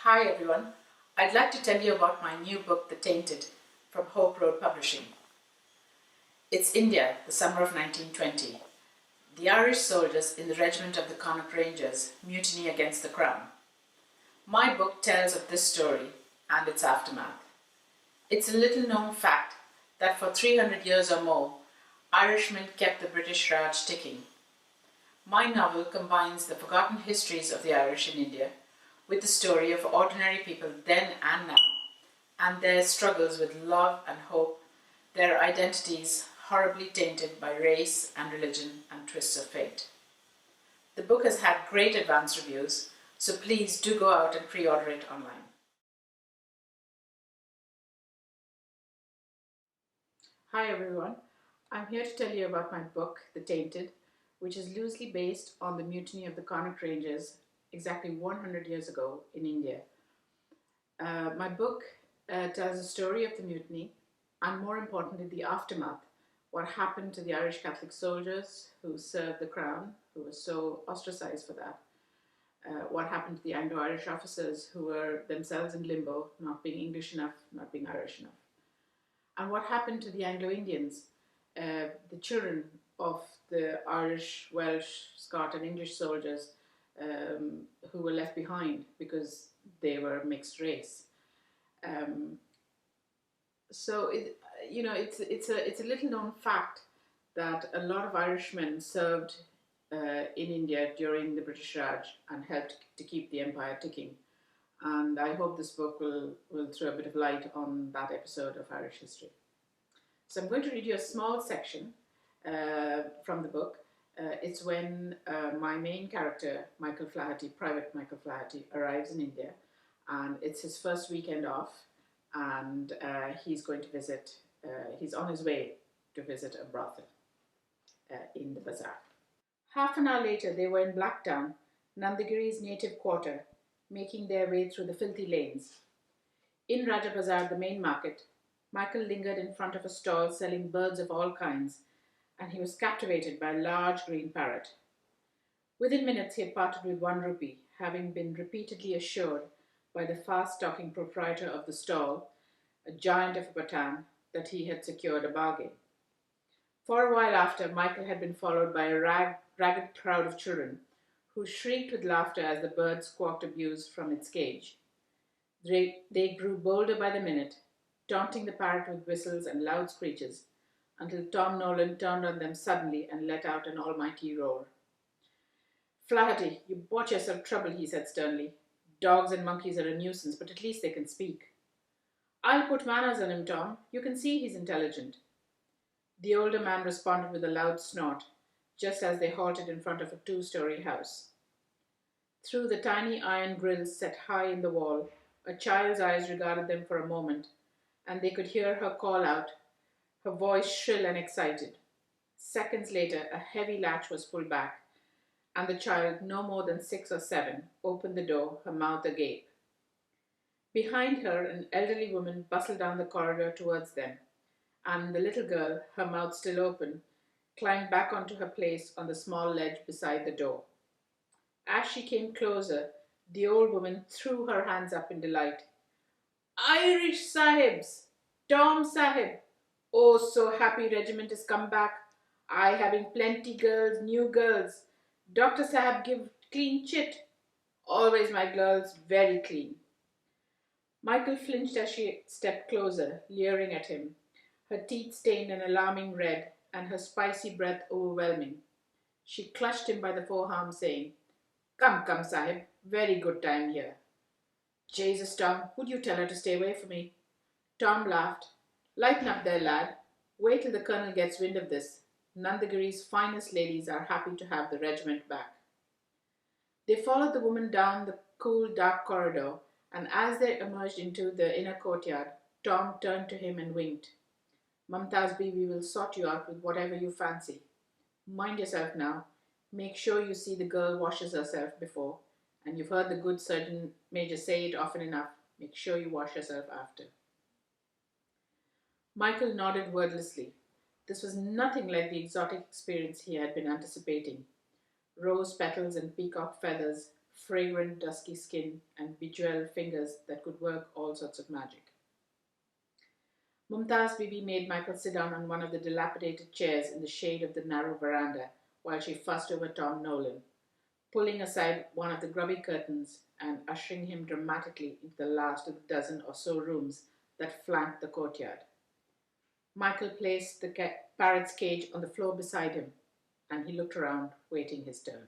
Hi everyone, I'd like to tell you about my new book, The Tainted, from Hope Road Publishing. It's India, the summer of 1920. The Irish soldiers in the regiment of the Connaught Rangers mutiny against the Crown. My book tells of this story and its aftermath. It's a little known fact that for 300 years or more, Irishmen kept the British Raj ticking. My novel combines the forgotten histories of the Irish in India with the story of ordinary people then and now, and their struggles with love and hope, their identities horribly tainted by race and religion and twists of fate. The book has had great advance reviews, so please do go out and pre-order it online. Hi everyone, I'm here to tell you about my book, The Tainted, which is loosely based on the mutiny of the Connaught Rangers exactly 100 years ago in India. My book tells the story of the mutiny and, more importantly, the aftermath. What happened to the Irish Catholic soldiers who served the Crown, who were so ostracized for that. What happened to the Anglo-Irish officers who were themselves in limbo, not being English enough, not being Irish enough. And what happened to the Anglo-Indians, the children of the Irish, Welsh, Scot and English soldiers who were left behind because they were mixed race. It's a little known fact that a lot of Irishmen served in India during the British Raj and helped to keep the empire ticking. And I hope this book will throw a bit of light on that episode of Irish history. So I'm going to read you a small section from the book. It's when my main character, Michael Flaherty, Private Michael Flaherty, arrives in India, and it's his first weekend off, and he's going to visit, he's on his way to visit a brothel in the bazaar. Half an hour later, they were in Blacktown, Nandagiri's native quarter, making their way through the filthy lanes. In Raja Bazaar, the main market, Michael lingered in front of a stall selling birds of all kinds, and he was captivated by a large green parrot. Within minutes, he had parted with 1 rupee, having been repeatedly assured by the fast-talking proprietor of the stall, a giant of a Pathan, that he had secured a bargain. For a while after, Michael had been followed by a ragged crowd of children, who shrieked with laughter as the bird squawked abuse from its cage. They grew bolder by the minute, taunting the parrot with whistles and loud screeches, until Tom Nolan turned on them suddenly and let out an almighty roar. "Flaherty, you bought yourself trouble," he said sternly. "Dogs and monkeys are a nuisance, but at least they can speak." "I'll put manners on him, Tom. You can see he's intelligent." The older man responded with a loud snort, just as they halted in front of a 2-story house. Through the tiny iron grills set high in the wall, a child's eyes regarded them for a moment, and they could hear her call out, her voice shrill and excited. Seconds later, a heavy latch was pulled back, and the child, no more than 6 or 7, opened the door, her mouth agape. Behind her, an elderly woman bustled down the corridor towards them, and the little girl, her mouth still open, climbed back onto her place on the small ledge beside the door. As she came closer, the old woman threw her hands up in delight. "Irish Sahibs! Tom Sahib! Oh, so happy regiment has come back. I having plenty girls, new girls. Dr. Sahib give clean chit. Always my girls very clean." Michael flinched as she stepped closer, leering at him, her teeth stained an alarming red and her spicy breath overwhelming. She clutched him by the forearm, saying, Come, Sahib, very good time here." "Jesus, Tom, would you tell her to stay away from me?" Tom laughed. "Lighten up there, lad. Wait till the colonel gets wind of this. Nandagiri's finest ladies are happy to have the regiment back." They followed the woman down the cool, dark corridor, and as they emerged into the inner courtyard, Tom turned to him and winked. "Mumtaz Bibi will sort you out with whatever you fancy. Mind yourself now. Make sure you see the girl washes herself before, and you've heard the good Surgeon Major say it often enough. Make sure you wash yourself after." Michael nodded wordlessly. This was nothing like the exotic experience he had been anticipating. Rose petals and peacock feathers, fragrant dusky skin, and bejeweled fingers that could work all sorts of magic. Mumtaz Bibi made Michael sit down on one of the dilapidated chairs in the shade of the narrow veranda while she fussed over Tom Nolan, pulling aside one of the grubby curtains and ushering him dramatically into the last of the dozen or so rooms that flanked the courtyard. Michael placed the parrot's cage on the floor beside him, and he looked around, waiting his turn.